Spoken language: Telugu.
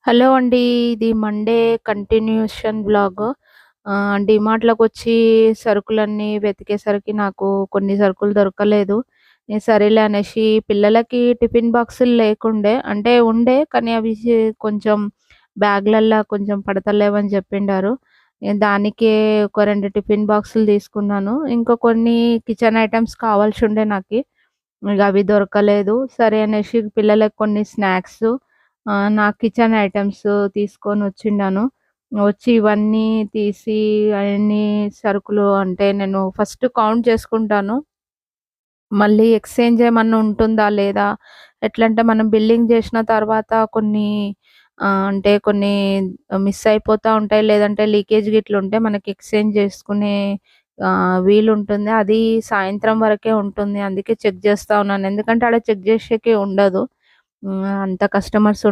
హలో అండి. ఇది మండే కంటిన్యూషన్ వ్లాగ్. డీమార్ట్‌లోకొచ్చి సరుకులన్నీ వెతికేసరికి నాకు కొన్ని సరుకులు దొరకలేదు. నేను సరేలే అనేసి పిల్లలకి టిఫిన్ బాక్సులు లేకుండే. అంటే ఉండే కానీ అవి కొంచెం బ్యాగ్‌లల్లా కొంచెం పడతలేవని జెప్పిండారు. నేను దానికే ఒక 2 టిఫిన్ బాక్సులు తీసుకున్నాను. ఇంకా కొన్ని కిచెన్ ఐటెమ్స్ కావాల్సుండే నాకి. ఇగ అవి దొరకలేదు. సరే అనేసి పిల్లలకి కొన్ని స్నాక్సు, నా కిచెన్ ఐటెమ్స్ తీసుకొనొచ్చిండాను. వచ్చి ఇవన్నీ తీసి అయన్నీ సరుకులు అంటే నేను ఫస్ట్ కౌంట్ చేసుకుంటాను. మళ్ళీ ఎక్స్‌చేంజ్ ఏమన్నా ఉంటుందా లేదా? ఎట్లంటే మనం బిల్లింగ్ జేసిన తర్వాత కొన్ని అంటే కొన్ని మిస్ అయిపోతా ఉంటాయి. లేదంటే లీకేజ్ గిట్లుంటే మనకి ఎక్స్‌చేంజ్ చేసుకునే వీలుంటుంది. అది సాయంత్రం వరకే ఉంటుంది. అందుకే చెక్ జేస్తా ఉన్నాను. ఎందుకంటే ఆడ చెక్ జేసేకి ఉండదు. అంత కస్టమర్స్